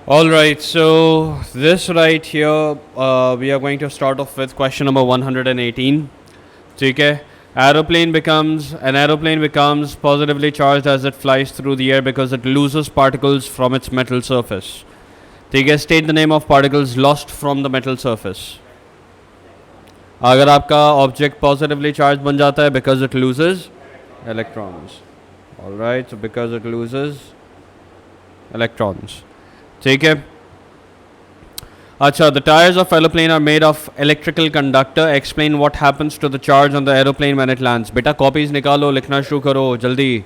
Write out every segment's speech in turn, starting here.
Alright, so this right here, we are going to start off with question number 118. ठीक है. An aeroplane becomes positively charged as it flies through the air because it loses particles from its metal surface. ठीक है. State the name of particles lost from the metal surface. अगर आपका object positively charge बन जाता है because it loses electrons. Alright, so because it loses electrons. ठीक है. अच्छा, the tires of aeroplane are made of electrical conductor. Explain what happens to the charge on the aeroplane when it lands. बेटा copies निकालो, लिखना शुरू करो जल्दी.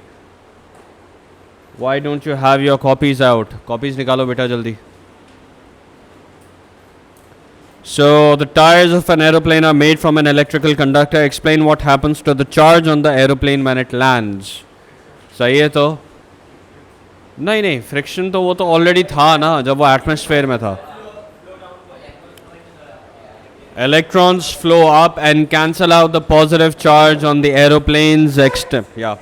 Why don't you have your copies out? Copies निकालो बेटा जल्दी. So the tires of an aeroplane are made from an electrical conductor. Explain what happens to the charge on the aeroplane when it lands. सही है तो? नहीं, friction तो वो तो ऑलरेडी था ना जब वो एटमॉस्फेयर में था. Electrons flow up and cancel out the positive charge on the aeroplane's extent. Yeah.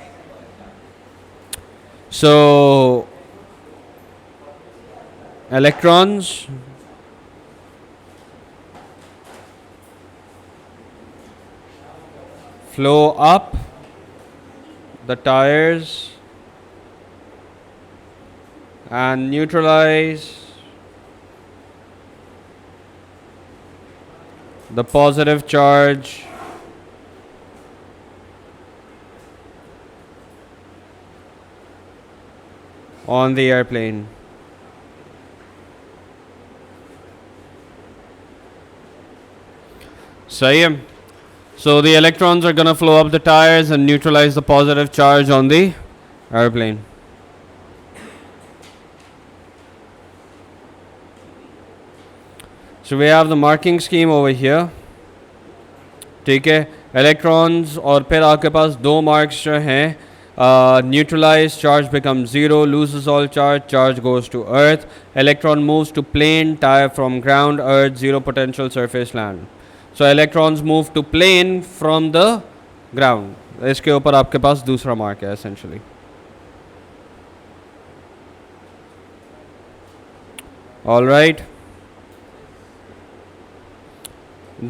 So electrons flow up the tires and neutralize the positive charge on the airplane. सही है. So the electrons are going to flow up the tires and neutralize the positive charge on the airplane. So we have the marking scheme over here. ठीक है. Electrons और फिर आपके पास दो marks जो हैं. Neutralized charge becomes 0, loses all charge, charge goes to earth. Electron moves to plane, tire from ground, earth, 0 potential, surface, land. So electrons move to plane from the ground. इसके ऊपर आपके पास दूसरा mark है essentially. All right.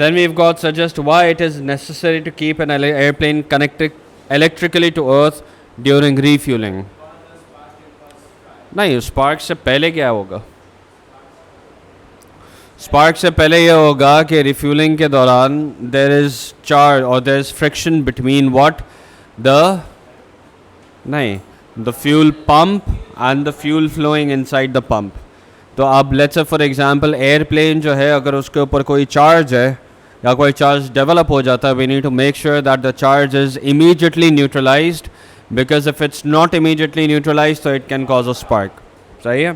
Then we've got suggest why it is necessary to keep an airplane connected electrically to earth during refueling. नहीं, spark से पहले क्या होगा? स्पार्क से पहले ये होगा कि रिफ्यूलिंग के दौरान देयर इज चार्ज और there is friction between what the fuel pump and the fuel flowing inside the pump. तो अब let's say for example airplane जो है अगर उसके ऊपर कोई चार्ज है या कोई चार्ज डेवलप हो जाता है, we need to make sure that the charge is immediately neutralised, because if it's not immediately neutralised तो it can cause a spark. सही है.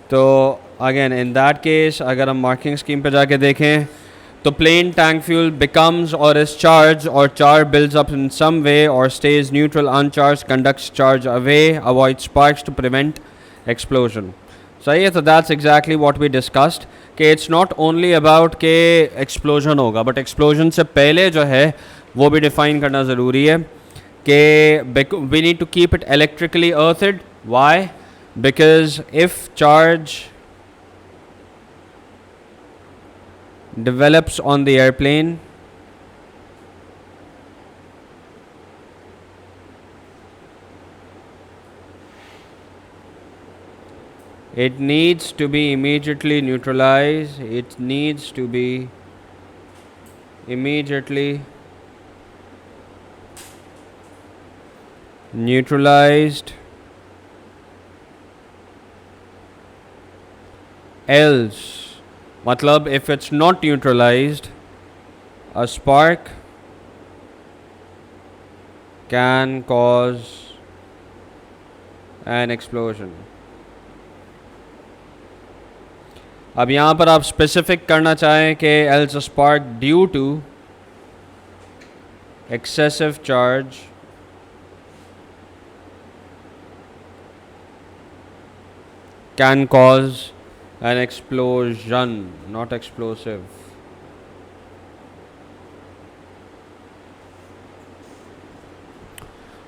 तो अगेन इन दैट केस अगर हम मार्किंग स्कीम पे जाके देखें तो प्लेन टैंक फ्यूल बिकम्स और इज चार्ज और charge builds up in some way और stage neutral uncharge, conducts charge away, avoid sparks to prevent explosion. सही है. तो that's exactly what we discussed कि इट्स नॉट ओनली अबाउट के explosion होगा, but explosion से पहले जो है वो भी डिफाइन करना ज़रूरी है कि we need to keep it electrically earthed. Why? Because if charge develops on the airplane, it needs to be immediately neutralized. It needs to be immediately neutralized, else मतलब if it's not neutralized, a spark can cause an explosion. अब यहाँ पर आप specific करना चाहें कि else a spark due to excessive charge can cause an explosion, not explosive.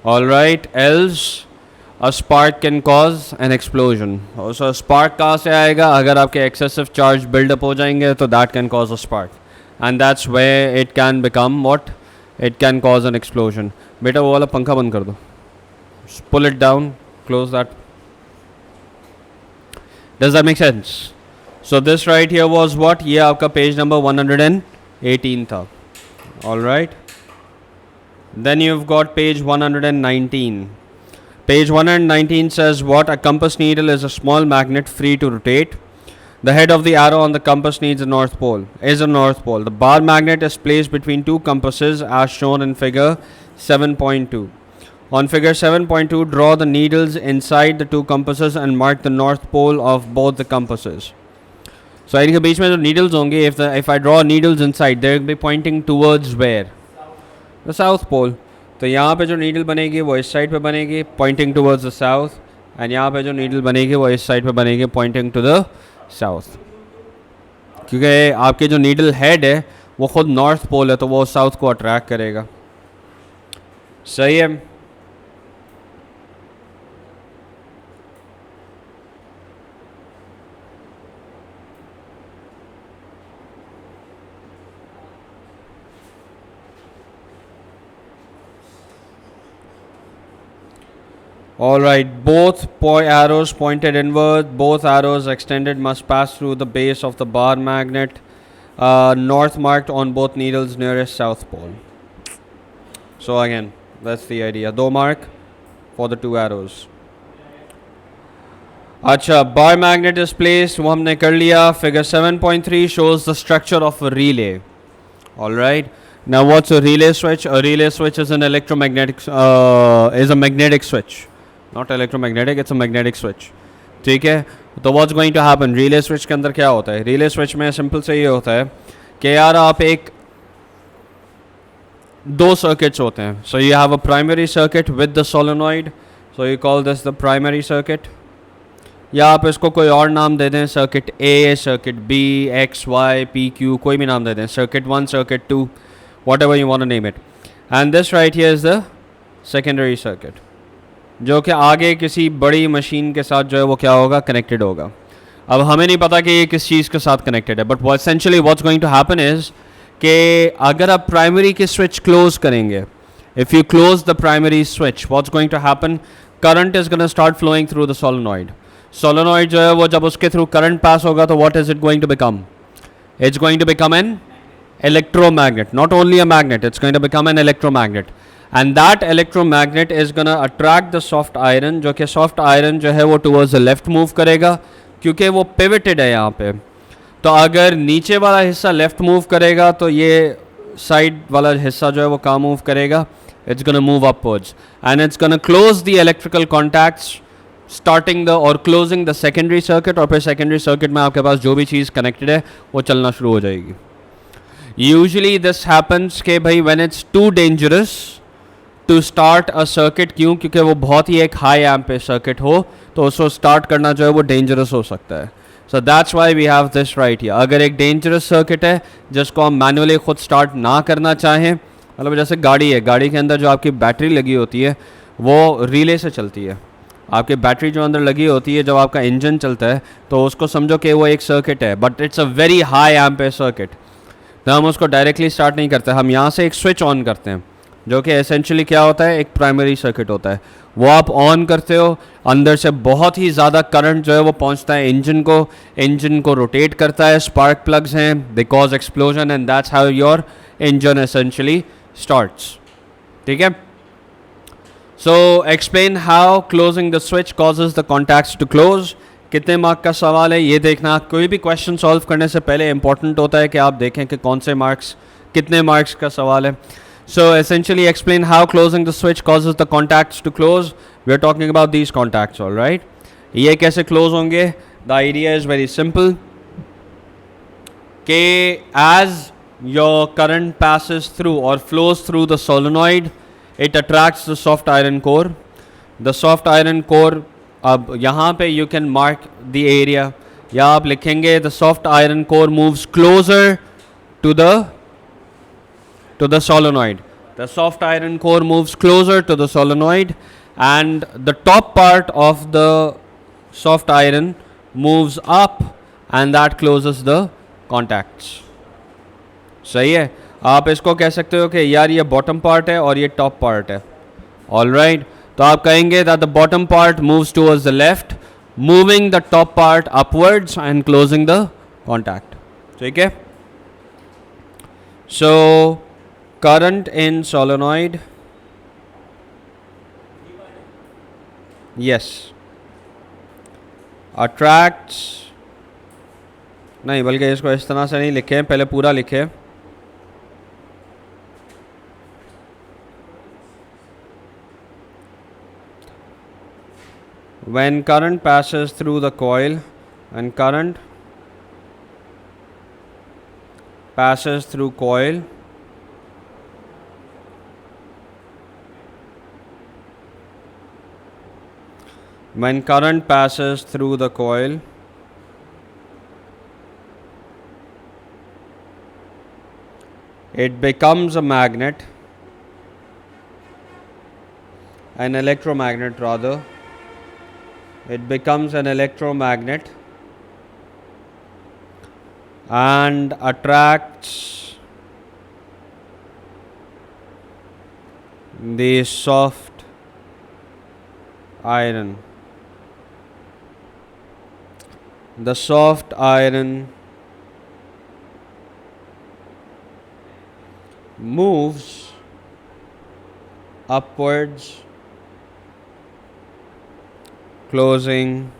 All right, else a spark can cause an explosion. So spark कहाँ से आएगा? अगर आपके excessive charge build up हो जाएंगे तो that can cause a spark, and that's where it can become what? It can cause an explosion. बेटा वो वाला पंखा बंद कर दो. Pull it down, close that. Does that make sense? So this right here was what? ये आपका page number 118 था. All right. Then you've got page 119. Page 119 says what? A compass needle is a small magnet free to rotate. The head of the arrow on the compass needs a north pole. Is a north pole. The bar magnet is placed between two compasses as shown in figure 7.2. On figure 7.2, draw the needles inside the two compasses and mark the north pole of both the compasses. So इनके बीच में जो needles होंगे, if I draw needles inside, they will be pointing towards where? The south pole. तो यहाँ पे जो needle बनेगी वो इस साइड पे बनेगी pointing towards the south, and यहाँ पे जो नीडल बनेगी वो इस साइड पे बनेगी पॉइंटिंग टू द साउथ, क्योंकि आपके जो नीडल हेड है वो खुद नॉर्थ पोल है तो वो साउथ को अट्रैक्ट करेगा. सही है. Alright, both arrows pointed inward, both arrows extended must pass through the base of the bar magnet, north marked on both needles nearest south pole. So again, that's the idea. दो mark for the two arrows. अच्छा, bar magnet is placed, वो हमने कर लिया. Figure 7.3 shows the structure of a relay. Alright. Now what's a relay switch? A relay switch is an electromagnetic, is a magnetic switch. Not electromagnetic, it's a magnetic switch. ठीक है. तो what's going to happen? Relay switch के अंदर क्या होता है? Relay switch में simple से ये होता है कि यार आप एक दो सर्किट्स होते हैं. So you have a primary circuit with the solenoid. So you call this the primary circuit. या आप इसको कोई और नाम दे दें, circuit A, circuit B, X, Y, P, Q, कोई भी नाम दे दें. Circuit 1, circuit 2, whatever you want to name it. And this right here is the secondary circuit, जो कि आगे किसी बड़ी मशीन के साथ जो है वो क्या होगा? कनेक्टेड होगा. अब हमें नहीं पता कि ये किस चीज़ के साथ कनेक्टेड है, but essentially what's going to happen is कि अगर आप प्राइमरी की स्विच क्लोज करेंगे, if you close the primary switch, what's going to happen? Current is going to start flowing through the solenoid. Solenoid जो है वो जब उसके थ्रू करंट पास होगा तो what is it going to become? It's going to become an electromagnet. Not only a magnet, it's going to become an electromagnet. And that electromagnet is going to attract the soft iron, जो कि soft iron जो है वो towards the left move करेगा, क्योंकि वो pivoted है यहाँ पे. तो अगर नीचे वाला हिस्सा लेफ्ट मूव करेगा तो ये साइड वाला हिस्सा जो है वो कहाँ मूव करेगा? It's going to move upwards, and it's going to close the electrical contacts starting the or closing the secondary circuit, और फिर secondary circuit में आपके पास जो भी चीज़ connected है वो चलना शुरू हो जाएगी. Usually this happens कि भाई when it's too dangerous to start a circuit, क्यों? क्योंकि वो बहुत ही एक high amp पे circuit हो तो उसको start करना जो है वो dangerous हो सकता है. So that's why we have this right here. अगर एक dangerous circuit है जिसको हम manually खुद start ना करना चाहें, मतलब जैसे गाड़ी है, गाड़ी के अंदर जो आपकी बैटरी लगी होती है वो रिले से चलती है. आपकी बैटरी जो अंदर लगी होती है जब आपका इंजन चलता है तो उसको समझो कि वो एक सर्किट है, but it's a very high ampere circuit. तो हम उसको डायरेक्टली स्टार्ट नहीं करते, हम यहाँ से एक स्विच ऑन करते हैं जो कि एसेंशियली क्या होता है? एक प्राइमरी सर्किट होता है. वो आप ऑन करते हो, अंदर से बहुत ही ज़्यादा करंट जो है वो पहुँचता है इंजन को रोटेट करता है. स्पार्क प्लग्स हैं, they cause explosion, and that's how your engine essentially starts. ठीक है. So explain how closing the switch causes the contacts to close. कितने मार्क का सवाल है ये देखना. कोई भी क्वेश्चन सॉल्व करने से पहले इंपॉर्टेंट होता है कि आप देखें कि कौन से मार्क्स, कितने मार्क्स का सवाल है. So essentially explain how closing the switch causes the contacts to close. We are talking about these contacts. All right, ये कैसे क्लोज होंगे? The idea is very simple कि as your current passes through or flows through the solenoid, it attracts the soft iron core. The soft iron core, अब यहाँ पे you can mark the area, या आप लिखेंगे the soft iron core moves closer to the solenoid. The soft iron core moves closer to the solenoid, and the top part of the soft iron moves up, and that closes the contacts. सही है. आप इसको कह सकते हो कि यार ये बॉटम पार्ट है और ये टॉप पार्ट है. ऑलराइट, तो आप कहेंगे that the bottom part moves towards the left, moving the top part upwards and closing the contact. ठीक है. सो current in solenoid, yes, attracts, नहीं बल्कि इसको इस तरह से नहीं लिखे, पहले पूरा लिखे. When current passes through the coil, and current passes through coil, when current passes through the coil, it becomes a magnet, an electromagnet rather. It becomes an electromagnet and attracts the soft iron. The soft iron moves upwards, closing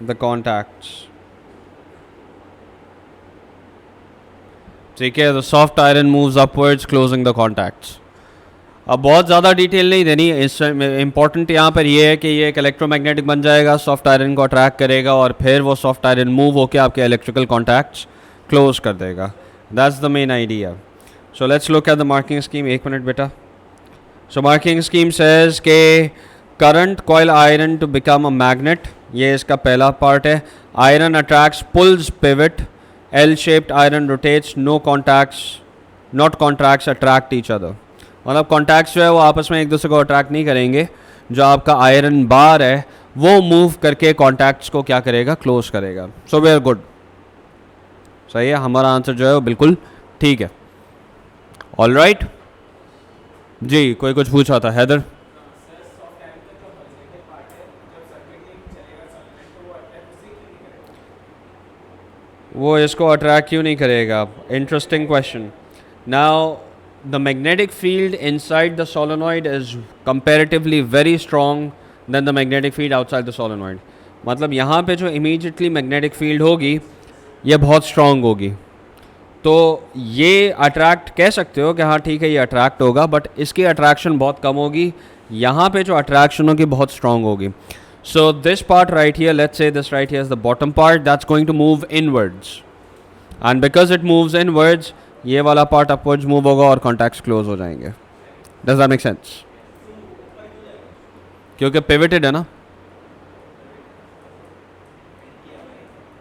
the contacts. ठीक है. The soft iron moves upwards, closing the contacts. अब बहुत ज़्यादा detail नहीं देनी. इस important यहाँ पर ये है कि ये एक इलेक्ट्रोमैग्नेटिक बन जाएगा, सॉफ्ट आयरन को अट्रैक्ट करेगा और फिर वो सॉफ्ट आयरन मूव होकर आपके इलेक्ट्रिकल कॉन्टैक्ट्स क्लोज कर देगा. That's the main idea. So let's look at the marking scheme. एक मिनट बेटा. सो मार्किंग स्कीम सेज के current coil iron to become a magnet, ये इसका पहला पार्ट है. Iron attracts, pulls pivot, L shaped iron rotates, no contacts, not contracts attract each other. मतलब contacts जो है वो आपस में एक दूसरे को अट्रैक्ट नहीं करेंगे. जो आपका आयरन बार है वो मूव करके कॉन्टैक्ट्स को क्या करेगा, क्लोज करेगा. So we are good. सही है, हमारा आंसर जो है वो बिल्कुल ठीक है. ऑल राइट जी. कोई कुछ पूछा था हैदर? वो इसको अट्रैक्ट क्यों नहीं करेगा? Interesting question. Now the magnetic field inside the solenoid is comparatively very strong than the magnetic field outside the solenoid. मतलब यहाँ पे जो immediately magnetic field होगी ये बहुत strong होगी. तो ये attract कह सकते हो कि हाँ ठीक है ये attract होगा, but इसकी attraction बहुत कम होगी. यहाँ पे जो attraction होगी बहुत strong होगी. So this part right here, let's say this right here is the bottom part, that's going to move inwards. And because it moves inwards, ये वाला पार्ट अपवर्ड्स मूव होगा और कॉन्टैक्ट्स क्लोज हो जाएंगे. Does that make sense? क्योंकि pivoted है ना.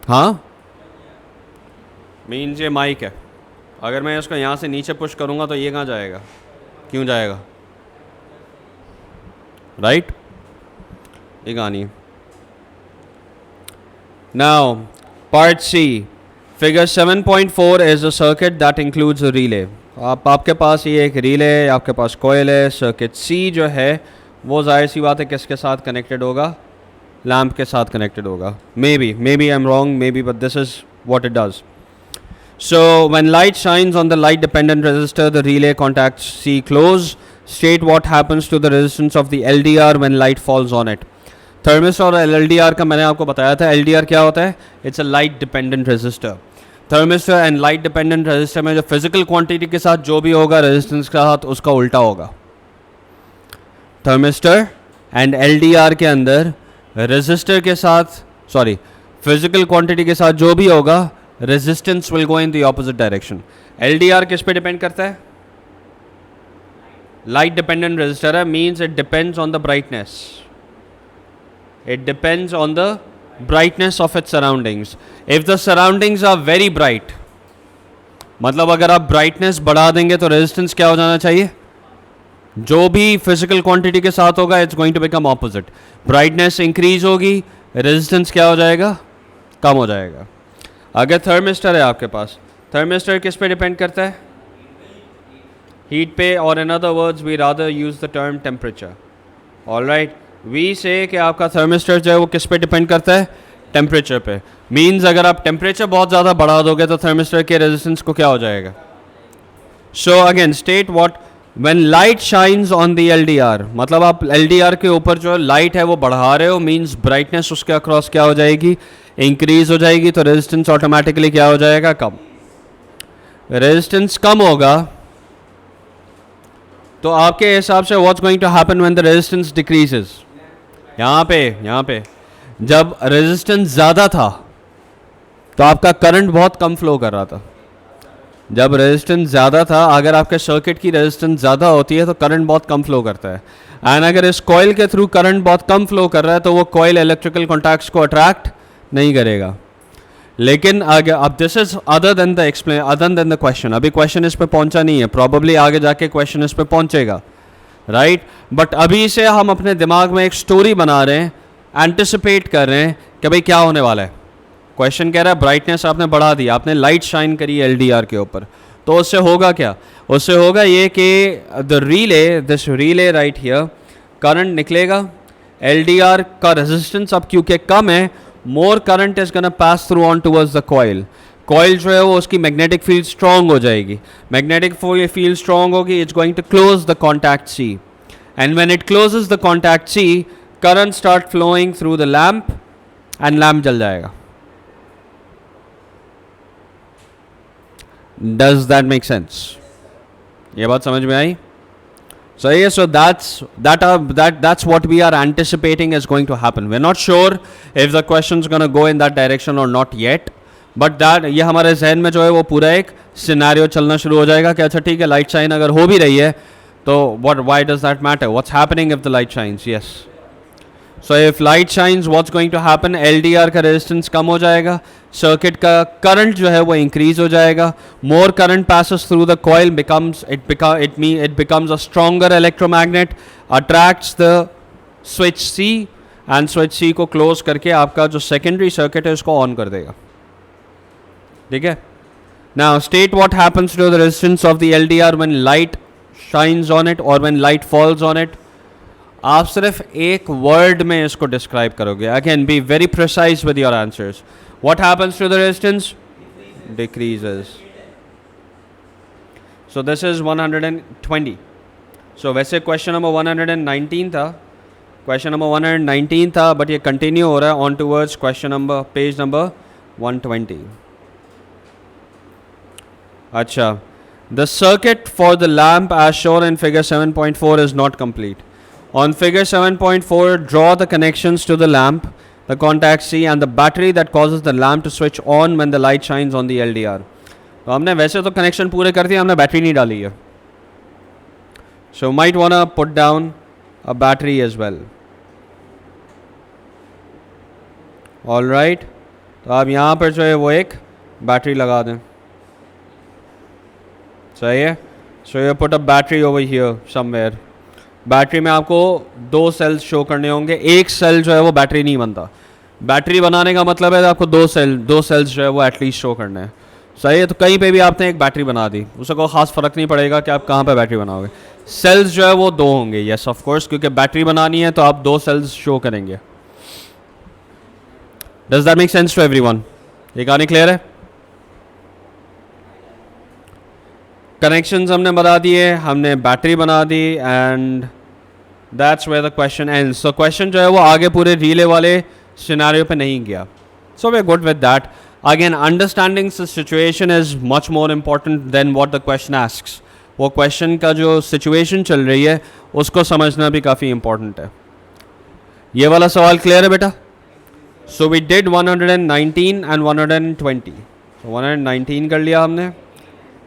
हाँ, मीन्स ये माइक है. अगर मैं इसको यहाँ से नीचे पुश करूँगा तो ये कहाँ जाएगा? क्यों जाएगा? राइट, ये कहानी है. Now part C. Figure 7.4 is a circuit that includes a relay. आपके पास ये एक रिले है, आपके पास कोयल है. सर्किट सी जो है वो जाहिर सी बात है किसके साथ कनेक्टेड होगा? लैम्प के साथ कनेक्टेड होगा. Maybe I am wrong, maybe, but this is what it does. So when light shines on the light dependent resistor, the relay contacts C close. State what happens to the resistance of the LDR when light falls on it. Thermistor और LDR का मैंने आपको बताया था. LDR क्या होता है? It's a light dependent resistor. Thermistor and light dependent resistor में जो फिजिकल क्वांटिटी के साथ जो भी होगा रेजिस्टेंस के साथ उसका उल्टा होगा. थर्मिस्टर एंड LDR के अंदर रेजिस्टर के साथ, सॉरी, फिजिकल क्वांटिटी के साथ जो भी होगा resistance will go in the opposite direction. LDR किस पे डिपेंड करता है? लाइट डिपेंडेंट रेजिस्टर है, means it depends on the brightness. It depends on the brightness of its surroundings. If the surroundings are very bright, मतलब अगर आप brightness बढ़ा देंगे तो रेजिस्टेंस क्या हो जाना चाहिए, जो भी फिजिकल क्वांटिटी के साथ होगा it's going to become opposite. Brightness increase होगी, रेजिस्टेंस क्या हो जाएगा, कम हो जाएगा. अगर थर्मिस्टर है आपके पास, थर्मिस्टर किस पे डिपेंड करता है, हीट पे, और in other words we rather use the term temperature. Alright, we say कि आपका थर्मिस्टर जो है वो किस पे डिपेंड करता है, टेम्परेचर पे. मीन्स अगर आप टेम्परेचर बहुत ज़्यादा बढ़ा दोगे तो थर्मिस्टर के रेजिस्टेंस को क्या हो जाएगा. So again state what, when light shines on the LDR, मतलब आप LDR के ऊपर जो लाइट है वो बढ़ा रहे हो, मीन्स ब्राइटनेस उसके अक्रॉस क्या हो जाएगी, इंक्रीज हो जाएगी, तो रेजिस्टेंस ऑटोमेटिकली क्या हो जाएगा, कम. रेजिस्टेंस कम होगा तो आपके हिसाब से what's going to happen when the resistance decreases. यहाँ पे जब रेजिस्टेंस ज़्यादा था तो आपका करंट बहुत कम फ्लो कर रहा था. जब रेजिस्टेंस ज़्यादा था, अगर आपके सर्किट की रेजिस्टेंस ज़्यादा होती है तो करंट बहुत कम फ्लो करता है. एंड अगर इस कॉइल के थ्रू करंट बहुत कम फ्लो कर रहा है तो वो कॉइल इलेक्ट्रिकल कॉन्टैक्ट्स को अट्रैक्ट नहीं करेगा. लेकिन आगे, अब this is other than the question. अभी क्वेश्चन इस पे पहुंचा नहीं है, प्रॉबेबली आगे जाके क्वेश्चन इस पे पहुंचेगा, राइट. बट अभी से हम अपने दिमाग में एक स्टोरी बना रहे हैं, एंटिसिपेट कर रहे हैं कि भाई क्या होने वाला है. क्वेश्चन कह रहा है ब्राइटनेस आपने बढ़ा दी, आपने लाइट शाइन करी LDR के ऊपर, तो उससे होगा क्या, उससे होगा ये कि this relay right here, current निकलेगा, LDR का रेजिस्टेंस अब क्योंकि कम है, more current is gonna pass through on towards the coil. Coil जो है वो उसकी मैग्नेटिक फील्ड स्ट्रांग हो जाएगी, मैग्नेटिक फील्ड स्ट्रांग होगी, it's going to close the contact C, and when it closes the contact C, current start flowing through the lamp and lamp जल जाएगा. Does that make sense? ये बात समझ में आई? सही है. So that's what we are anticipating is going to happen. We're not sure if the question is going to go in that direction or not yet, but that ये हमारे जहन में जो है वो पूरा एक सिनेरियो चलना शुरू हो जाएगा कि अच्छा ठीक है, लाइट शाइन अगर हो भी रही है तो why does that matter? What's happening if the light shines? Yes. So if light shines, what's going to happen? LDR का रेजिस्टेंस कम हो जाएगा, सर्किट का करंट जो है वो इंक्रीज हो जाएगा, मोर current passes through the coil, it becomes a stronger electromagnet, attracts the switch C, and switch C को क्लोज करके आपका जो सेकेंडरी सर्किट है उसको ऑन कर देगा. ठीक है. Now state what happens to the resistance of the LDR when light shines on it or when light falls on it. आप सिर्फ एक वर्ड में इसको डिस्क्राइब करोगे. Again be very precise with your answers. What happens to the resistance, decreases. So this is 120. सो वैसे question number 119 था, question number 119 था, बट ये कंटिन्यू हो रहा है on towards question number, page number 120. अच्छा, the circuit for the lamp as shown in figure 7.4 is not complete. On figure 7.4, draw the connections to the lamp, the contact C, and the battery that causes the lamp to switch on when the light shines on the LDR. तो हमने वैसे तो connection पूरे कर दिए, हमने battery नहीं डाली है. So might wanna put down a battery as well. All right. तो आप यहाँ पर जो है वो एक बैटरी लगा दें. सही है. So you put a battery over here somewhere. Battery में आपको दो सेल्स शो करने होंगे. एक सेल जो है वो बैटरी नहीं बनता. बैटरी बनाने का मतलब है आपको दो सेल्स जो है वो एटलीस्ट शो करने हैं. सही है. तो कहीं पे भी आपने एक बैटरी बना दी, उससे कोई खास फर्क नहीं पड़ेगा कि आप कहाँ पे बैटरी बनाओगे. सेल्स जो है वो दो होंगे. यस ऑफ कोर्स, क्योंकि बैटरी बनानी है तो आप दो सेल्स शो करेंगे. Does that make sense to everyone? ये कहानी क्लियर है? कनेक्शंस हमने बता दिए, हमने बैटरी बना दी, and that's where the question ends. So question जो है वो आगे पूरे रिले वाले सिनेरियो पे नहीं गया. So we are good with that. Again understanding the situation is much more important than what the question asks. वो क्वेश्चन का जो सिचुएशन चल रही है उसको समझना भी काफ़ी इंपॉर्टेंट है. ये वाला सवाल क्लियर है बेटा? So we did 119 and 120. So 119 कर लिया हमने.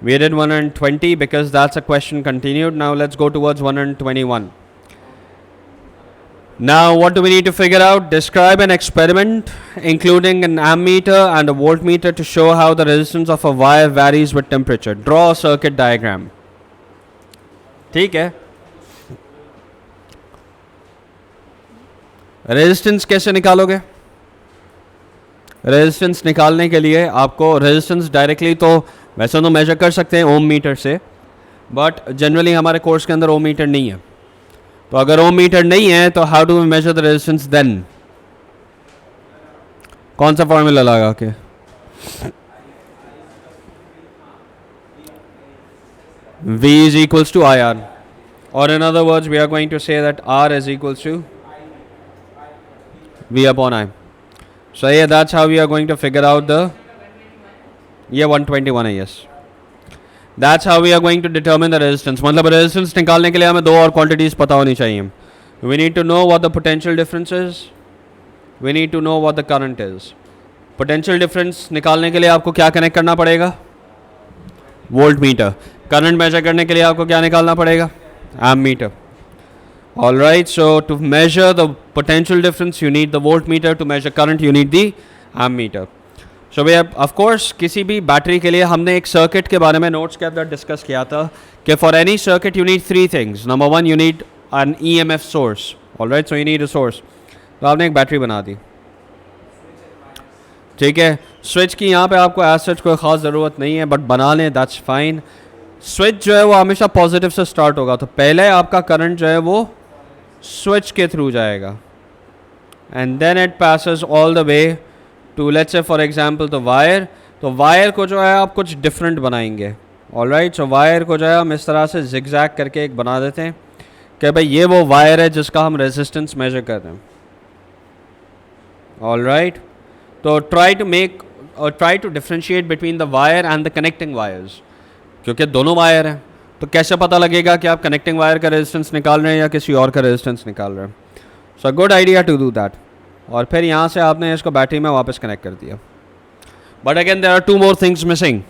We did 120 because that's a question continued. Now let's go towards 121. Now, what do we need to figure out? Describe an experiment including an ammeter and a voltmeter to show how the resistance of a wire varies with temperature. Draw a circuit diagram. ठीक है. Resistance कैसे निकालोगे? Resistance निकालने के लिए आपको resistance directly तो वैसे तो मेजर कर सकते हैं ओम मीटर से, बट जनरली हमारे कोर्स के अंदर ओम मीटर नहीं है. तो अगर ओम मीटर नहीं है तो how do we measure the resistance then? कौन सा फॉर्मूला लगा के? V is equals to IR, or in other words we are going to say that R is equals to V upon I. So yeah, that's how we are going to figure out the 121 है. Yes, that's how we are going to determine the resistance. मतलब resistance निकालने के लिए हमें दो और quantities पता होनी चाहिए. We need to know what the potential difference is. We need to know what the current is. Potential difference निकालने के लिए आपको क्या कनेक्ट करना पड़ेगा? Voltmeter. Current measure करने के लिए आपको क्या निकालना पड़ेगा? Ammeter. All right, so to measure the potential difference you need the voltmeter, to measure current you need the ammeter. So we have, of course, किसी भी बैटरी के लिए हमने एक सर्किट के बारे में नोट्स के अंदर डिस्कस किया था कि for any circuit you need three things. Number one, you need an EMF source. All right, so you need a source. तो आपने एक बैटरी बना दी, ठीक है. स्विच की यहाँ पे आपको एज सच कोई ख़ास ज़रूरत नहीं है, बट बना लें, दैट्स फाइन. स्विच जो है वो हमेशा पॉजिटिव से स्टार्ट होगा, तो पहले आपका करंट जो है वो स्विच के थ्रू जाएगा, and then it passes all the way to let's say for example तो वायर. तो वायर को जो है आप कुछ डिफरेंट बनाएंगे. ऑलराइट, सो वायर को जो है हम इस तरह से जिगजैग करके एक बना देते हैं कि भाई ये वो वायर है जिसका हम रेजिस्टेंस मेजर कर रहे हैं. ऑलराइट, तो try to differentiate between the wire and the connecting wires, क्योंकि दोनों वायर हैं. तो कैसे पता लगेगा कि आप कनेक्टिंग वायर का रेजिस्टेंस निकाल रहे हैं या किसी और का रेजिस्टेंस निकाल रहे हैं? So good idea to do that. और फिर यहाँ से आपने इसको बैटरी में वापस कनेक्ट कर दिया. But again there are two more things missing.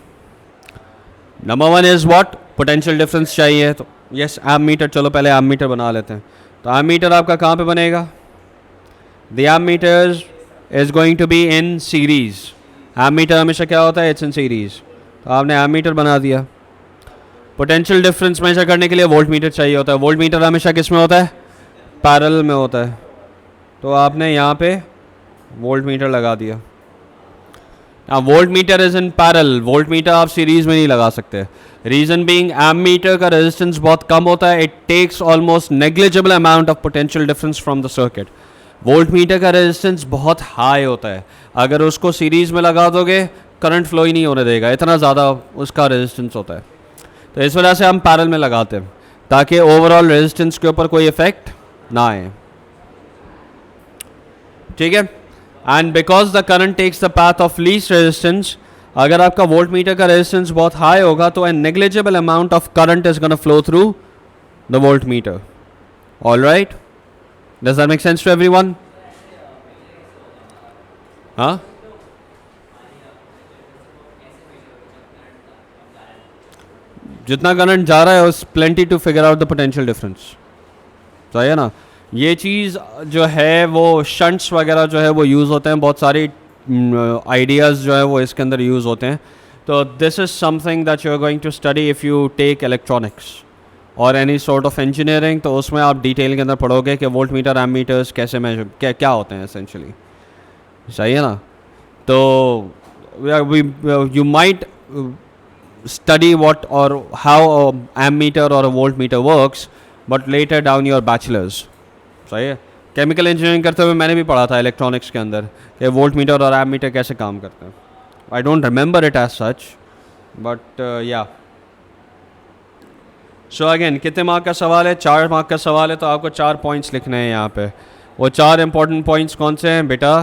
Number one is what? Potential difference चाहिए. तो यस, एममीटर. चलो पहले एममीटर बना लेते हैं. तो एममीटर आपका कहाँ पे बनेगा? The ammeter is going to be in series. Ammeter हमेशा क्या होता है? It's in series. तो आपने एममीटर बना दिया. पोटेंशियल डिफरेंस मेजर करने के लिए वोल्टमीटर चाहिए होता है. वोल्टमीटर हमेशा किस में होता है? पैरेलल में होता है. तो आपने यहाँ पे वोल्टमीटर लगा दिया. Voltmeter is in parallel. Voltmeter आप सीरीज में नहीं लगा सकते. रीजन बीइंग एममीटर का रेजिस्टेंस बहुत कम होता है. It takes almost negligible amount of potential difference from the circuit. Voltmeter का रेजिस्टेंस बहुत हाई होता है. अगर उसको सीरीज में लगा दोगे करंट फ्लो ही नहीं होने देगा, इतना ज़्यादा उसका रेजिस्टेंस होता है. तो इस वजह से हम पैरेलल में लगाते हैं ताकि ओवरऑल रेजिस्टेंस के ऊपर कोई इफेक्ट ना आए. ठीक है. And because the current takes the path of least resistance, अगर आपका वोल्टमीटर का रेजिस्टेंस बहुत हाई होगा तो an negligible amount of current is gonna flow through the voltmeter. Alright, does that make sense to everyone? हाँ, जितना current जा रहा है उस plenty to figure out the potential difference. सही है ना? ये चीज़ जो है वो शंट्स वगैरह जो है वो यूज़ होते हैं. बहुत सारी आइडियाज़ जो है वो इसके अंदर यूज़ होते हैं. तो this is something that you are going to study if you take electronics और एनी सॉर्ट ऑफ इंजीनियरिंग. तो उसमें आप डिटेल के अंदर पढ़ोगे कि वोल्ट मीटर, एममीटर्स कैसे मेजर क्या होते हैं एसेंशली. सही है ना? तो you might study what or how a ammeter or a voltmeter works, but later down your bachelor's. सही है. केमिकल इंजीनियरिंग करते हुए मैंने भी पढ़ा था इलेक्ट्रॉनिक्स के अंदर कि वोल्टमीटर और एममीटर कैसे काम करते हैं. I don't remember it as such, but yeah. So again कितने मार्क का सवाल है? 4 मार्क का सवाल है. तो आपको 4 पॉइंट्स लिखने हैं यहाँ पे. वो 4 इंपॉर्टेंट पॉइंट्स कौन से हैं बेटा?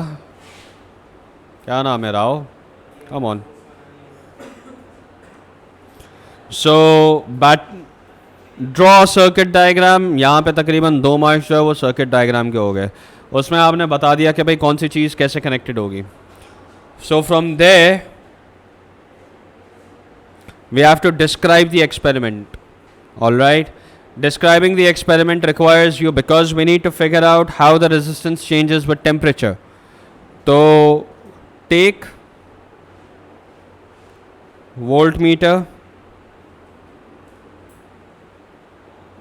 क्या नाम है? Rao, come on. So draw circuit diagram. यहाँ पे तकरीबन 2 मार्क्स जो है वो सर्किट डायग्राम के हो गए. उसमें आपने बता दिया कि भाई कौन सी चीज़ कैसे कनेक्टेड होगी. So from there we have to describe the experiment. Alright, Describing the experiment requires you, because we need to figure out how the resistance changes with temperature. So take voltmeter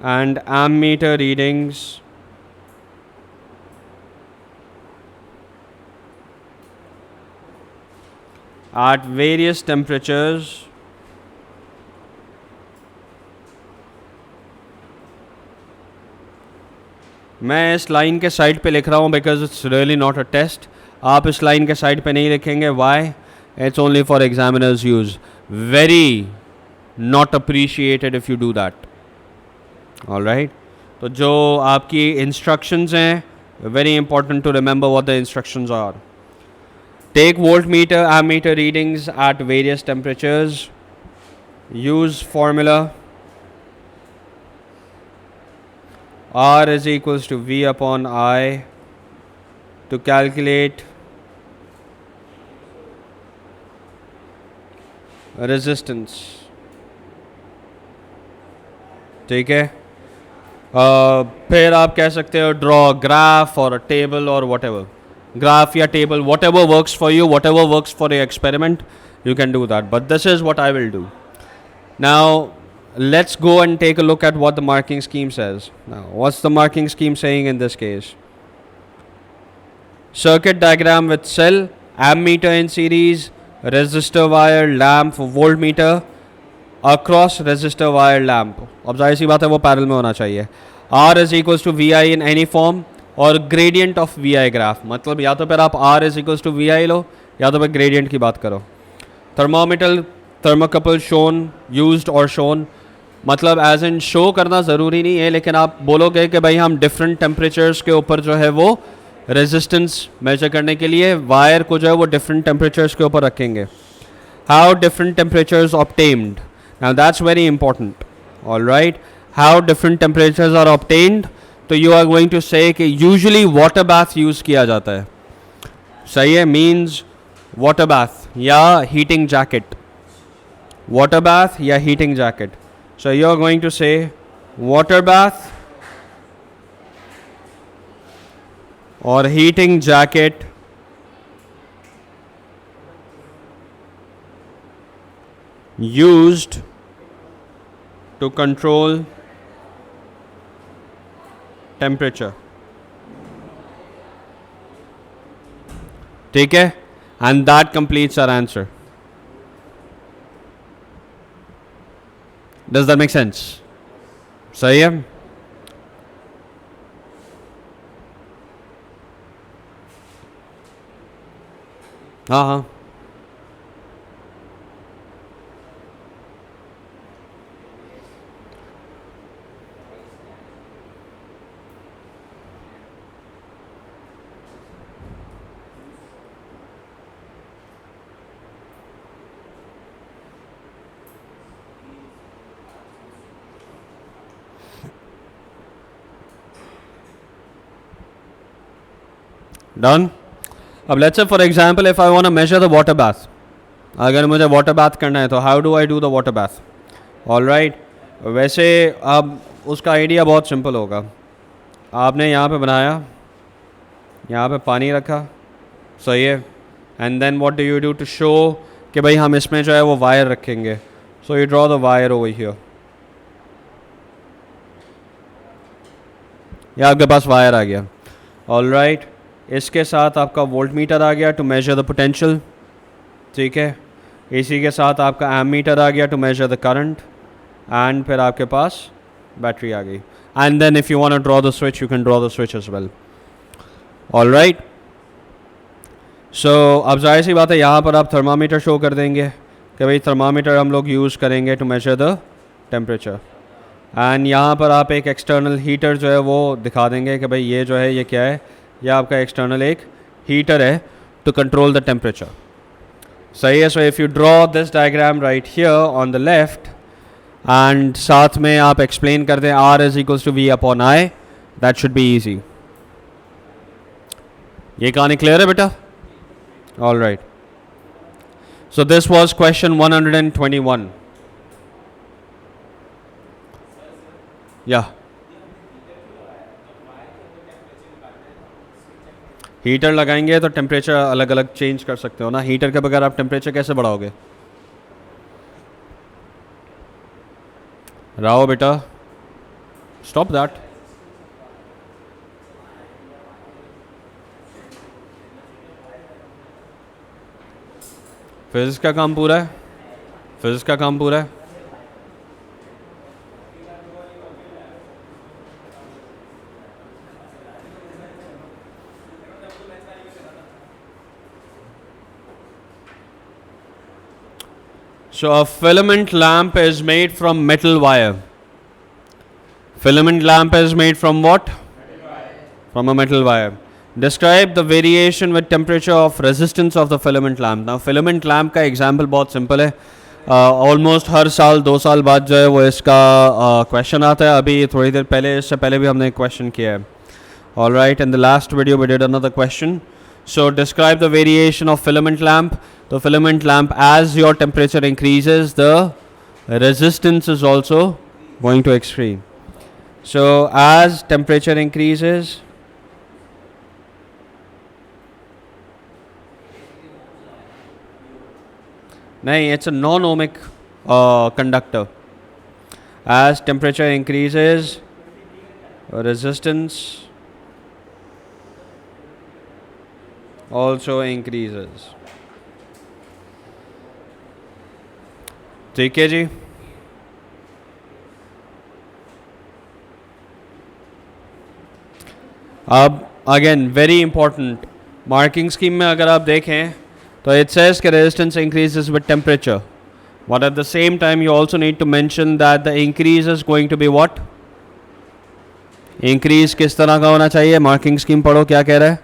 and ammeter readings at various temperatures मैं इस line के side पे लिख रहा हूँ because it's really not a test. आप इस line के साइड पे नहीं लिखेंगे. Why? It's only for examiners use. Very not appreciated if you do that. Alright. तो जो आपकी इंस्ट्रक्शंस हैं, very important to remember what the instructions are. Take voltmeter ammeter readings at various temperatures. Use formula R is equals to V upon I to calculate resistance. ठीक है. फिर आप कह सकते हो draw a graph or a table or whatever. Graph या table, whatever works for you, whatever works for your experiment, you can do that. But this is what I will do. Now, let's go and take a look at what the marking scheme says. Now, what's the marking scheme saying in this case? Circuit diagram with cell, ammeter in series, resistor wire, lamp, voltmeter, across resistor wire lamp. अब जाहिर सी बात है वो parallel में होना चाहिए. R is equals to VI in any form और gradient of V I graph. मतलब या तो फिर आप R is equals to V I लो या तो फिर ग्रेडियंट की बात करो. थर्मोमीटर, थर्मोकपल शोन, यूज्ड और शोन. मतलब एज इन शो करना ज़रूरी नहीं है, लेकिन आप बोलोगे कि भाई हम डिफरेंट टेम्परेचर्स के ऊपर जो है वो रेजिस्टेंस मेजर करने के लिए वायर को जो है वो डिफरेंट टेम्परेचर्स के ऊपर रखेंगे. How different temperatures obtained. Now that's very important. Alright. How different temperatures are obtained. तो you are going to say कि यूजुअली वाटर बाथ यूज़ किया जाता है. सही है. मीन्स वाटर बाथ या हीटिंग जैकेट. वाटर बाथ या heating jacket. So you are going to say water bath और heating jacket used to control temperature. ठीक है. And that completes our answer. Does that make sense? सही है. हाँ हाँ. Done. अब let's say for example if I want to measure the water bath. अगर मुझे water bath करना है तो how do I do the water bath? All right. वैसे अब उसका आइडिया बहुत सिंपल होगा. आपने यहाँ पे बनाया, यहाँ पे पानी रखा, सही है. And then what do you do to show कि भाई हम इसमें जो है वो वायर रखेंगे. So you draw the wire over here. या आपके पास वायर आ गया. All right. इसके साथ आपका वोल्टमीटर आ गया टू मेजर द पोटेंशियल. ठीक है. इसी के साथ आपका एमीटर आ गया to measure the current. And फिर आपके पास बैटरी आ गई. And then if you want to draw the switch you can draw the switch as well. All right. सो अब जाहिर सी बात है यहाँ पर आप थर्मामीटर शो कर देंगे कि भाई थर्मामीटर हम लोग यूज़ करेंगे to measure the temperature. And यहाँ पर आप एक एक्सटर्नल हीटर जो है वो दिखा देंगे कि भाई ये जो है ये क्या है. यह आपका एक्सटर्नल एक हीटर है टू कंट्रोल द टेम्परेचर. सही है. So if you draw this diagram right here on the left and साथ में आप एक्सप्लेन कर दें R is equals to V upon I, that should be easy. ये कहानी क्लियर है बेटा? All right. So this was question 121. या हीटर लगाएंगे तो टेम्परेचर अलग अलग चेंज कर सकते हो ना, हीटर के बगैर आप टेम्परेचर कैसे बढ़ाओगे? राओ बेटा, स्टॉप दैट। फिजिक्स का काम पूरा है, फिजिक्स का काम पूरा है। So a filament lamp is made from metal wire. Filament lamp is made from what? From a metal wire. Describe the variation with temperature of resistance of the filament lamp. Now filament lamp का example बहुत simple है. Almost हर साल 2 साल बाद जो है वो इसका question आता है. अभी थोड़ी देर पहले, इससे पहले भी हमने question किया है. All right, in the last video we did another question. So describe the variation of filament lamp. The filament lamp, as your temperature increases, the resistance is also going to increase. So as temperature increases, nahin, it's a non-ohmic conductor. As temperature increases, resistance also increases. ठीक है जी. अब again very important, marking scheme में अगर आप देखें तो it says कि resistance increases with temperature, but at the same time you also need to mention that the increase is going to be what? Increase किस तरह का होना चाहिए? मार्किंग स्कीम पढ़ो क्या कह रहा है.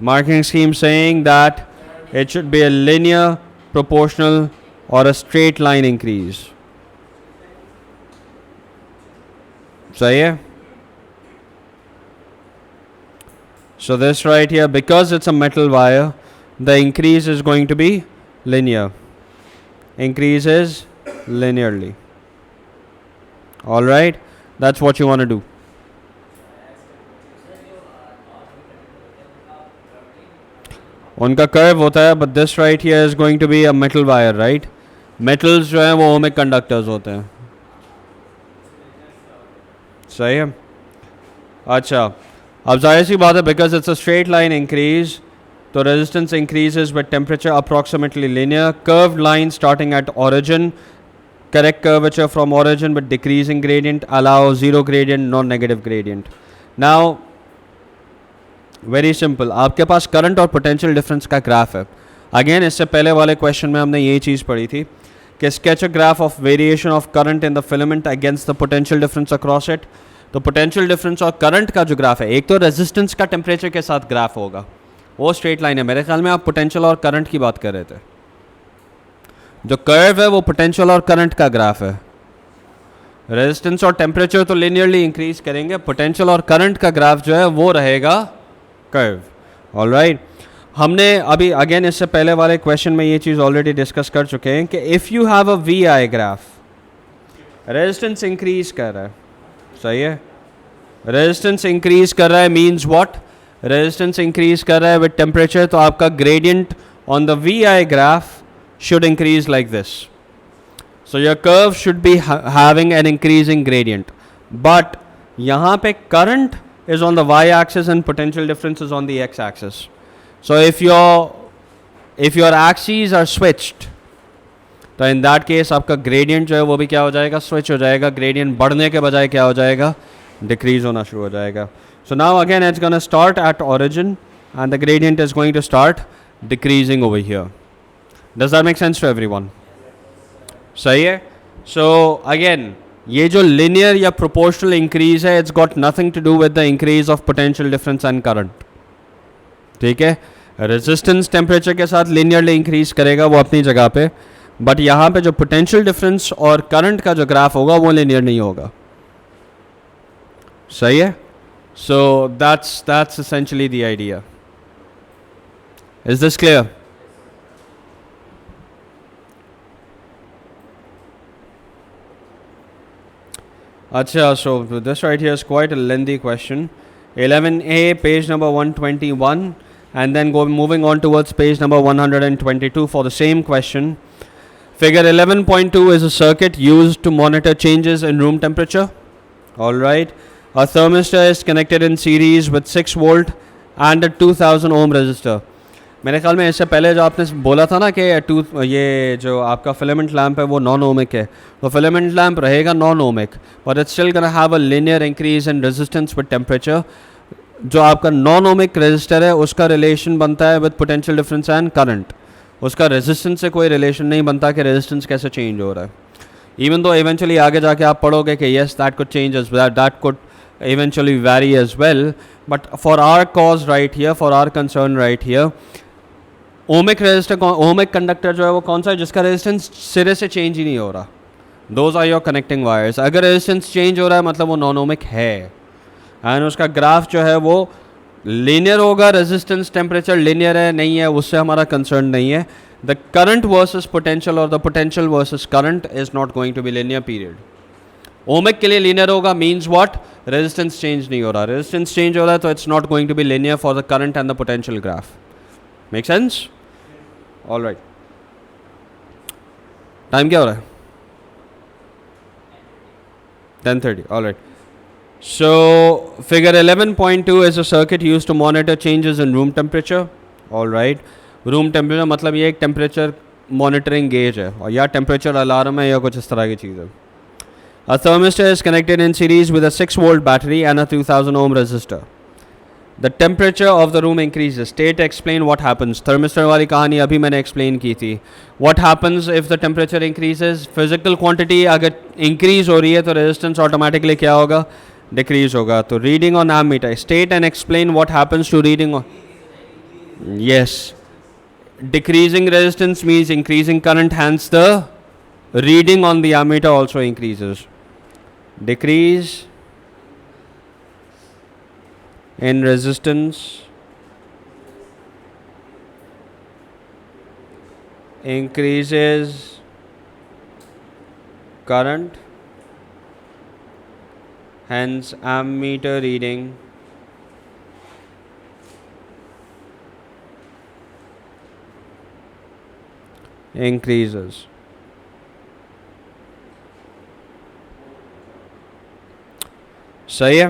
Marking scheme saying that it should be a linear, proportional or a straight line increase. सही है? So this right here, because it's a metal wire, the increase is going to be linear. Increases linearly. All right? That's what you want to do. उनका curve होता है, but this right here is going to be a metal wire, right? Metals जो हैं वो ohmic conductors होते हैं. सही है? अच्छा, अब जाहिर सी बात है, because it's a straight line increase, तो resistance increases with temperature approximately linear. Curved line starting at origin, correct curvature from origin with decreasing gradient, allow zero gradient, non-negative gradient. Now very simple, आपके पास current और potential difference का graph है. Again इससे पहले वाले question में हमने ये चीज़ पढ़ी थी कि sketch a graph of variation of current in the filament against the potential difference across it. तो पोटेंशियल डिफरेंस और करंट का जो ग्राफ है, एक तो रेजिस्टेंस का टेम्परेचर के साथ ग्राफ होगा, वो स्ट्रेट लाइन है. मेरे ख्याल में आप पोटेंशियल और करंट की बात कर रहे थे. जो कर्व है वो पोटेंशियल और करंट का ग्राफ है. रेजिस्टेंस और टेम्परेचर तो लिनियरली इंक्रीज करेंगे, पोटेंशियल और करंट का ग्राफ जो है वो रहेगा कर्व. ऑलराइट, हमने अभी अगेन इससे पहले वाले क्वेश्चन में ये चीज़ ऑलरेडी डिस्कस कर चुके हैं कि if you have a V I graph, resistance increase कर रहा है. सही है? रेजिस्टेंस इंक्रीज कर रहा है मीन्स व्हाट? रेजिस्टेंस इंक्रीज कर रहा है विद टेम्परेचर, तो आपका gradient on the V I graph should increase like this. So your curve should be having an increasing gradient, but यहाँ पे current is on the y-axis and potential difference is on the x-axis. So if your axes are switched, तो in that case आपका gradient जो है वो भी क्या हो जाएगा? switch हो जाएगा. gradient बढ़ने के बजाय क्या हो जाएगा? decrease होना शुरू हो जाएगा. So now again it's going to start at origin and the gradient is going to start decreasing over here. Does that make sense to everyone? सही है? So again ये जो लिनियर या प्रोपोर्शनल इंक्रीज है, it's got nothing to do with the increase of potential difference and current. ठीक है? Resistance temperature के साथ लिनियरली इंक्रीज करेगा, वो अपनी जगह पे, बट यहाँ पे जो पोटेंशियल डिफरेंस और करंट का जो ग्राफ होगा वो लिनियर नहीं होगा. सही है? So that's essentially the idea. Is this clear? अच्छा, so this right here is quite a lengthy question. 11A, page number 121, and then moving on towards page number 122 for the same question. Figure 11.2 is a circuit used to monitor changes in room temperature. All right. A thermistor is connected in series with 6 volt and a 2000 ohm resistor. मेरे ख्याल में इससे पहले जो आपने बोला था ना कि ये जो आपका फिलामेंट लैम्प है वो नॉन ओमिक है, तो फिलामेंट लैम्प रहेगा non ohmic, but it's still gonna have a linear increase in resistance with temperature. जो आपका नॉन ओमिक रेजिस्टर है उसका रिलेशन बनता है with potential difference and current. उसका रेजिस्टेंस से कोई रिलेशन नहीं बनता कि रेजिस्टेंस कैसे चेंज हो रहा है. इवन दो इवेंचुअली आगे जाके आप पढ़ोगे कि yes that could change as that could eventually vary as well, but for our cause right here, for our concern right here, ohmic resistor, ohmic conductor जो है वो कौन सा है जिसका रेजिस्टेंस सिरे से चेंज ही नहीं हो रहा. Those are your connecting wires. अगर रेजिस्टेंस चेंज हो रहा है मतलब वो नॉन ओमिक है, एंड उसका ग्राफ जो है वो लीनियर होगा. रेजिस्टेंस टेम्परेचर लीनियर है नहीं है उससे हमारा कंसर्न नहीं है. द करंट वर्सेस पोटेंशियल और the potential versus current is not going to be linear period. Ohmic के लिए लीनियर होगा मीन्स व्हाट, रेजिस्टेंस चेंज नहीं हो रहा. रेजिस्टेंस चेंज हो रहा है तो it's not going to be linear for the current and the potential graph. Make sense? All right. Time क्या हो रहा है? 10:30. ऑल राइट. So figure 11.2 is a circuit used to monitor changes in room temperature. All right. Room temperature मतलब ये एक temperature monitoring gauge है और या temperature alarm है या कुछ इस तरह की चीज़ है. A thermistor is connected in series with a 6 volt battery and a 2000 ohm resistor. The temperature of the room increases. State explain what happens. Thermistor वाली कहानी अभी मैंने explain की थी. What happens if the temperature increases? Physical quantity अगर increase हो रही है तो resistance automatically क्या होगा? Decrease होगा. तो reading on ammeter. State and explain what happens to reading on. Yes. Decreasing resistance means increasing current, hence the reading on the ammeter also increases. Decrease in resistance increases current, hence ammeter reading increases. सही है.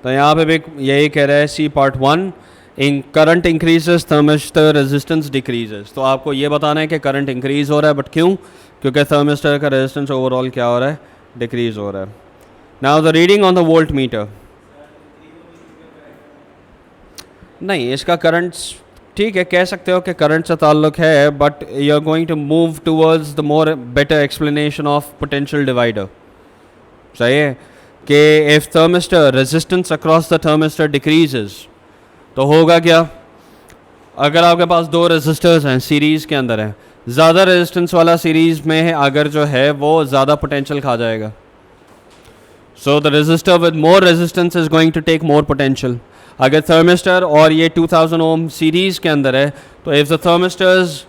तो यहाँ पे भी यही कह रहा है C part 1, in current increases thermistor resistance decreases. तो आपको ये बताना है कि करंट इंक्रीज हो रहा है, बट क्यों? क्योंकि थर्मिस्टर का रेजिस्टेंस ओवरऑल क्या हो रहा है? डिक्रीज हो रहा है. Now the reading on the volt meter. नहीं, इसका करंट ठीक है, कह सकते हो कि करंट से ताल्लुक है, but you are going to move towards the more better explanation of potential divider. सही है कि if thermistor resistance across the thermistor decreases तो होगा क्या? अगर आपके पास दो रेजिस्टर्स हैं सीरीज़ के अंदर हैं, ज़्यादा रेजिस्टेंस वाला सीरीज़ में है अगर जो है वो ज़्यादा पोटेंशियल खा जाएगा. So the resistor with more resistance is going to take more potential. अगर थर्मिस्टर और ये 2000 ओम सीरीज़ के अंदर है तो if the thermistor's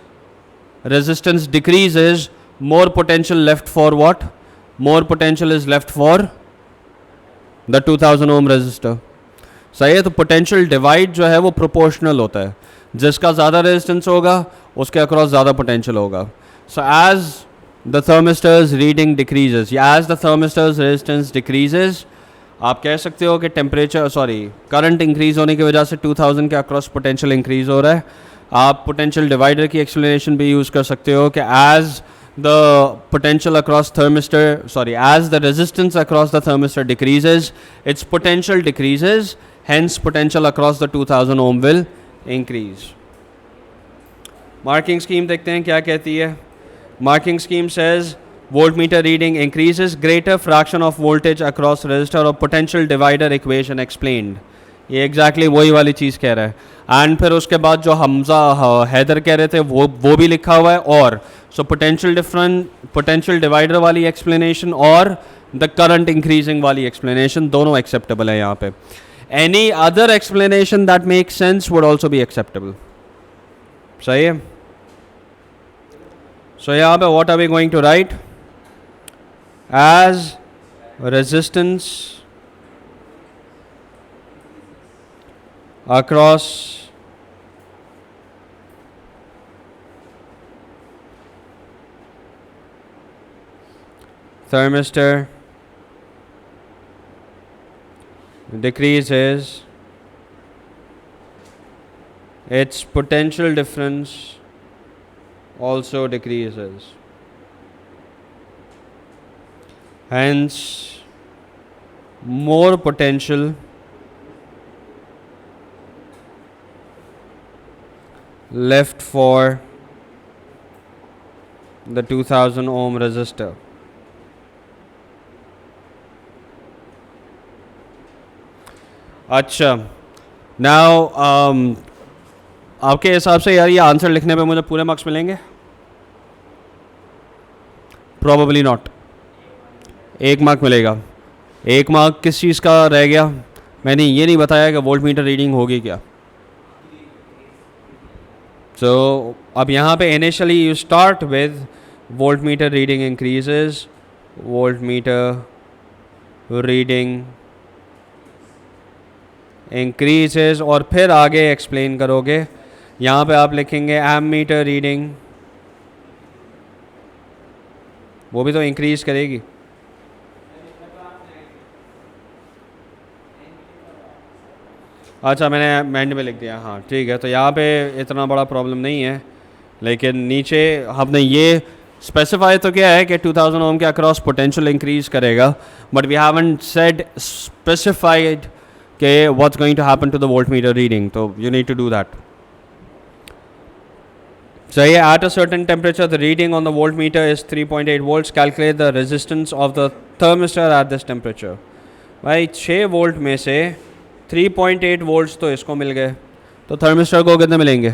resistance decreases, more potential left for what? More potential is left for the 2000 ohm resistor. सही है. तो पोटेंशियल डिवाइड जो है वो प्रोपोर्शनल होता है. जिसका ज़्यादा रेजिस्टेंस होगा उसके अक्रॉस ज़्यादा पोटेंशियल होगा. So as the thermistor's reading decreases या as the thermistor's resistance decreases, आप कह सकते हो कि करंट इंक्रीज होने की वजह से 2000 के अक्रॉस पोटेंशियल इंक्रीज हो रहा है. आप पोटेंशियल डिवाइडर की एक्सप्लेनेशन भी यूज़ कर सकते हो कि as the potential across thermistor, as the resistance across the thermistor decreases, its potential decreases, hence potential across the 2000 ohm will increase. Marking scheme देखते हैं क्या कहती है. Marking scheme says voltmeter reading increases, greater fraction of voltage across resistor or potential divider equation explained. ये exactly वही वाली चीज़ कह रहा है. एंड फिर उसके बाद जो हमजा हैदर कह रहे थे वो भी लिखा हुआ है. और सो पोटेंशियल डिवाइडर वाली एक्सप्लेनेशन और द करंट इंक्रीजिंग वाली एक्सप्लेनेशन दोनों एक्सेप्टेबल है यहाँ पे. Any other explanation that make sense would also be acceptable. सही है. सो यहाँ पे what are we going to write as resistance across thermistor decreases, its potential difference also decreases. Hence, more potential left for the 2000 ohm resistor. अच्छा, now आपके हिसाब से यार ये आंसर लिखने पे मुझे पूरे मार्क्स मिलेंगे? Probably not. 1 मार्क मिलेगा. 1 मार्क किस चीज़ का रह गया? मैंने ये नहीं बताया कि वोल्ट मीटर रीडिंग होगी क्या. So अब यहाँ पे initially you start with voltmeter reading increases, voltmeter reading increases और फिर आगे explain करोगे. यहाँ पे आप लिखेंगे ammeter reading, वो भी तो increase करेगी. अच्छा, मैंने एंड में लिख दिया. हाँ ठीक है. तो यहाँ पे इतना बड़ा प्रॉब्लम नहीं है, लेकिन नीचे हमने ये स्पेसिफाई तो क्या है कि 2000 ओम के अक्रॉस पोटेंशियल इंक्रीज करेगा, but we haven't said specified कि what's going to happen to the voltmeter reading. तो you need to do that. सही है. At a certain temperature the reading on the voltmeter is 3.8 volts. Calculate the resistance of the thermistor at this temperature. भाई 6 volt में से 3.8 volts तो इसको मिल गए, तो थर्मिस्टर को कितने मिलेंगे?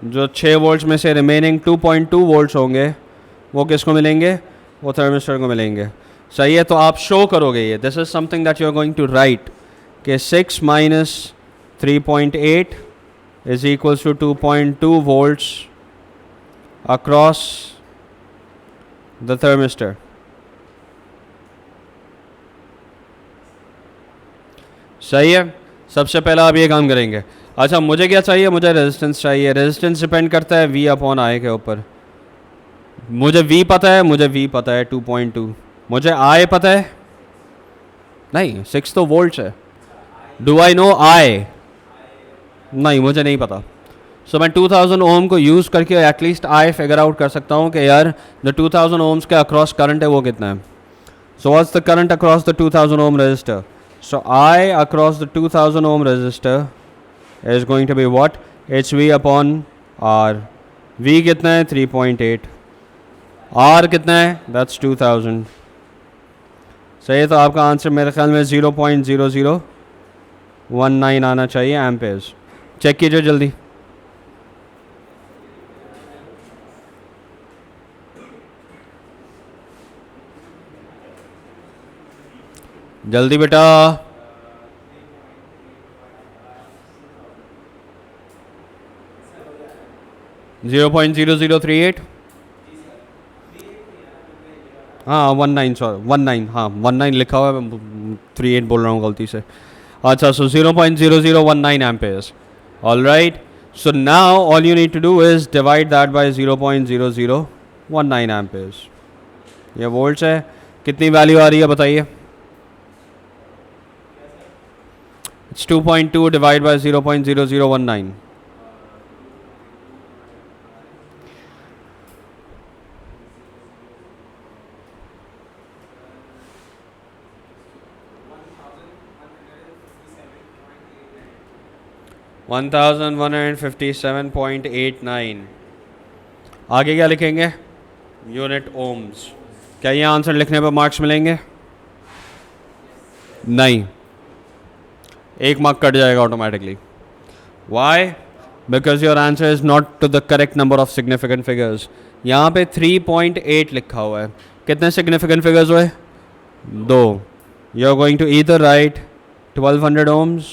जो 6 वोल्ट्स में से रिमेनिंग 2.2 वोल्ट्स होंगे वो किसको मिलेंगे? वो थर्मिस्टर को मिलेंगे. सही है. तो आप शो करोगे ये. This is something that you are going to write कि 6 minus 3.8 is equals to 2.2 volts across the thermistor. सही है. सबसे पहला आप ये काम करेंगे. अच्छा, मुझे क्या चाहिए? मुझे रेजिस्टेंस चाहिए. रेजिस्टेंस डिपेंड करता है V अपॉन I के ऊपर. मुझे V पता है, मुझे V पता है 2.2. मुझे I पता है नहीं, 6 तो वोल्ट्स है. Do I know I? नहीं, मुझे नहीं पता. सो मैं 2000 ओम को यूज़ करके एटलीस्ट I फिगर आउट कर सकता हूँ कि यार जो 2000 ओम्स के अक्रॉस करंट है वो कितना है. So what's the current across the 2000 ohm resistor? So I across the 2000 ohm resistor is going to be what? It's V upon R. V कितना है? 3.8. R कितना है? That's 2000. सही है. तो आपका आंसर मेरे ख्याल में 0.0019 आना चाहिए एम्पेयर्स. चेक कीजिए जल्दी. जल्दी बेटा. 0.0038. हाँ 19, सॉरी 19. हाँ 19 लिखा हुआ है, 38 बोल रहा हूँ गलती से. अच्छा, so 0.0019 amperes. All right. So now all you need to do is divide that by 0.0019 amperes. ये वोल्ट्स है. कितनी वैल्यू आ रही है बताइए? It's 2.2 divided by 0.0019. $1157.89. आगे क्या लिखेंगे? Unit ohms. क्या ये आंसर लिखने पर मार्क्स मिलेंगे? नहीं, 1 मार्क कट जाएगा automatically. Why? Because your answer is not to the correct number of significant figures. यहाँ पे 3.8 लिखा हुआ है. कितने सिग्निफिकेंट फिगर्स हुए? 2. You are going to either write 1200 ohms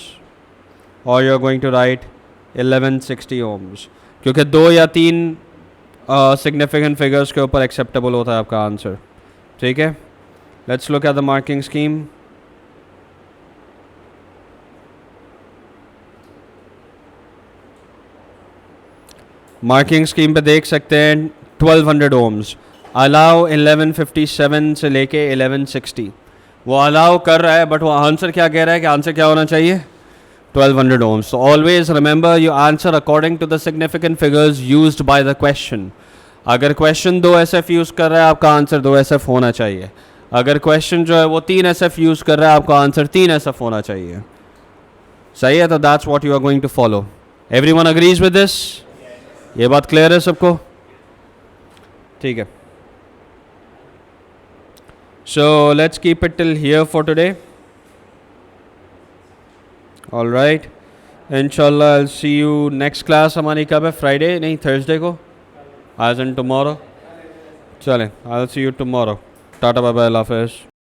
or you are going to write 1160 ohms. क्योंकि 2 या 3 सिग्निफिकेंट फिगर्स के ऊपर एक्सेप्टेबल होता है आपका आंसर. ठीक है, let's look at the marking scheme. Marking scheme पे देख सकते हैं 1200 ओम्स, अलाउ 1157 से लेके 1160. वो अलाउ कर रहा है, बट वो आंसर क्या कह रहा है कि आंसर क्या होना चाहिए? 1200 ohms. So always remember you answer according to the significant figures used by the question. अगर क्वेश्चन 2 SF यूज़ कर रहा है, आपका आंसर 2 SF होना चाहिए. अगर क्वेश्चन जो है वो 3 SF यूज़ कर रहा है, आपका आंसर 3 SF होना चाहिए. सही है? तो that's what you are going to follow. Everyone agrees with this? ये बात क्लियर है सबको? ठीक है. So let's keep it till here for today. All right. Inshallah I'll see you next class. हमारी कब है? Friday नहीं, Thursday को, as in tomorrow. चलें, I'll see you tomorrow. Tata bye bye, अल्लाह हाफ़िज़.